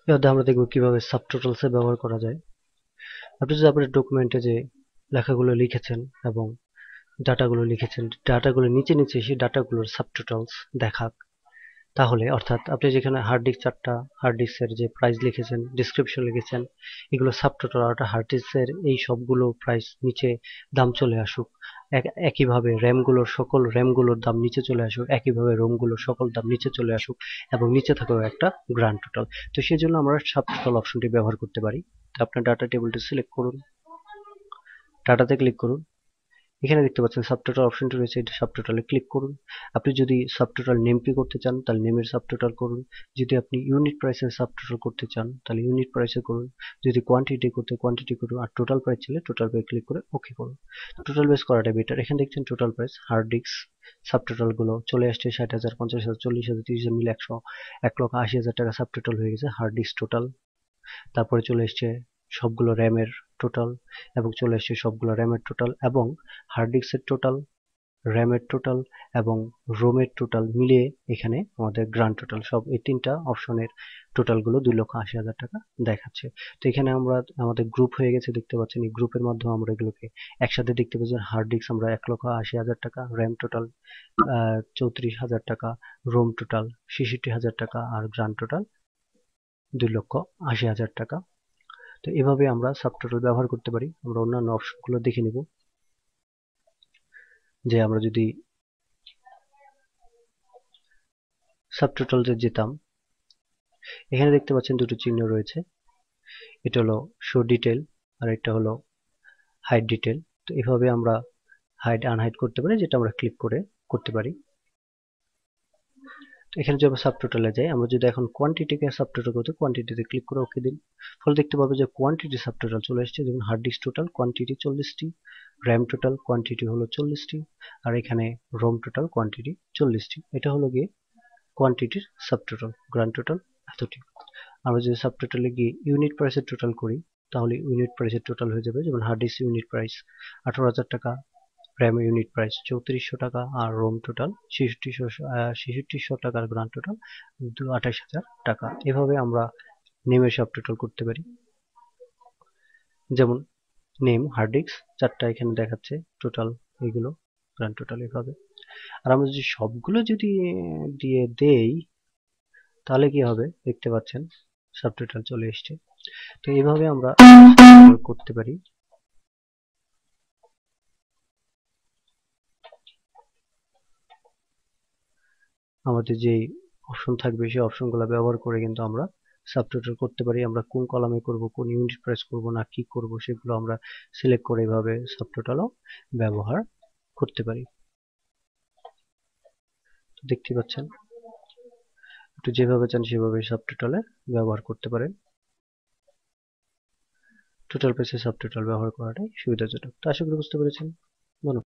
এবার আমরা দেখব কিভাবে সাবটোটালস ব্যবহার করা যায়। আপনি যদি আপনার ডকুমেন্টে যে লেখাগুলো লিখেছেন এবং ডাটাগুলো লিখেছেন, ডাটাগুলো নিচে নিচে সেই ডাটাগুলোর সাবটোটালস দেখাক, তাহলে অর্থাৎ আপনি যেখানে হার্ড ডিস্ক 4টা, হার্ড ডিস্কের যে প্রাইস লিখেছেন, ডিসক্রিপশন লিখেছেন, এগুলো সাবটোটাল অর্থাৎ হার্ড ডিস্কের এই সবগুলো প্রাইস নিচে দাম চলে আসুক। একইভাবে র্যামগুলোর সকল র্যামগুলোর দাম নিচে চলে আসুক, একইভাবে রোমগুলোর সকল দাম নিচে চলে আসুক এবং নিচে থাকেও একটা গ্র্যান্ড টোটাল। তো সেই জন্য আমরা সাবটোটাল অপশনটি ব্যবহার করতে পারি। তো আপনার ডাটা টেবিলটি সিলেক্ট করুন, ডাটাতে ক্লিক করুন, এখানে দেখতে পাচ্ছেন সাবটোটাল অপশনটি রয়েছে, এটা সাবটোটালে ক্লিক করুন। আপনি যদি সাবটোটাল নেমটি করতে চান তাহলে নেমের সাবটোটাল করুন, যদি আপনি ইউনিট প্রাইসের সাবটোটাল করতে চান তাহলে ইউনিট প্রাইসে করুন, যদি কোয়ান্টিটি করতে কোয়ান্টিটি করুন, আর টোটাল প্রাইস চাইলে টোটাল প্রাইস ক্লিক করে ওকে করুন। টোটাল বেস করাটা বেটার। এখানে দেখছেন total price hard disk subtotal গুলো চলে আসছে 60,000, 50,000, 40,000, 30,000 মিলে 1,80,000 টাকা সাবটোটাল হয়ে গেছে হার্ড ডিস্ক টোটাল। তারপরে চলে এসছে সবগুলো র্যামের টোটাল এবং চলে এসছে সবগুলো র্যামের টোটাল এবং হার্ড ডিস্কের টোটাল, র্যামের টোটাল এবং রোমের টোটাল মিলিয়ে এখানে আমাদের গ্র্যান্ড টোটাল সব এই তিনটা অপশনের টোটালগুলো 2,80,000 টাকা দেখাচ্ছে। তো এখানে আমরা আমাদের গ্রুপ হয়ে গেছে দেখতে পাচ্ছেন, এই গ্রুপের মাধ্যমে আমরা এগুলোকে একসাথে দেখতে পাচ্ছি। হার্ড ডিস্ক আমরা 1,80,000 টাকা, র্যাম টোটাল 34,000 টাকা, রোম টোটাল 66,000 টাকা আর গ্র্যান্ড টোটাল 2,80,000 টাকা। তো এভাবে আমরা সাবটোটাল ব্যবহার করতে পারি। আমরা অন্যান্য অপশনগুলো দেখে নিব, যে আমরা যদি সাবটোটালসে যেতাম, এখানে দেখতে পাচ্ছেন দুটো চিহ্ন রয়েছে, এটা হলো শো ডিটেল আর এটা হলো হাইড ডিটেল। তো এভাবে আমরা হাইড আনহাইড করতে পারি, যেটা আমরা ক্লিক করে করতে পারি। তো এখানে যদি আমরা সাবটোটালে যাই, আমরা যদি এখন কোয়ান্টিটিকে সাবটোটাল করতে কোয়ান্টিটিতে ক্লিক করে ওকে দিন, ফলে দেখতে পাবো যে কোয়ান্টিটি সাবটোটাল চলে এসেছে। যেমন হার্ড ডিস্ক টোটাল কোয়ান্টিটি 40টি, র্যাম টোটাল কোয়ান্টিটি হলো 40টি, আর এখানে রোম টোটাল কোয়ান্টিটি 40টি। এটা হলো গিয়ে কোয়ান্টিটির সাবটোটাল, গ্র্যান্ড টোটাল এতটি। আমরা যদি সাবটোটালে গিয়ে ইউনিট প্রাইসের টোটাল করি, তাহলে ইউনিট প্রাইসের টোটাল হয়ে যাবে, যেমন হার্ড ডিস্ক ইউনিট প্রাইস 18,000 টাকা, র্যাম ইউনিট প্রাইস 3400 টাকা, আর রোম টোটাল 6600 টাকার গ্র্যান্ড টোটাল 28,000 টাকা। এভাবে আমরা নেমের সাব টোটাল করতে পারি। যেমন নেম হার্ড ডিস্ক 4টা এখানে দেখাচ্ছে টোটাল, এগুলো গ্র্যান্ড টোটাল এভাবে। আর আমরা যদি সবগুলো যদি দিয়ে দেই তাহলে কি হবে দেখতে পাচ্ছেন সাবটোটাল চলে এসছে। তো এইভাবে আমরা করতে পারি। আমাদের যে অপশন থাকবে সেই অপশনগুলো ব্যবহার করে কিন্তু আমরা সাবটোটাল করতে পারি। আমরা কোন কলামে করব, কোন ইউনিট প্রাইস করব না কি করব, সেগুলো আমরা সিলেক্ট করে এভাবে সাবটোটালও ব্যবহার করতে পারি। দেখতে পাচ্ছেন, একটু যেভাবে চান সেভাবে সাবটোটালে ব্যবহার করতে পারেন। টোটাল প্রাইসে সাবটোটাল ব্যবহার করাটাই সুবিধাজনক। তো আশা করি বুঝতে পেরেছেন। ধন্যবাদ।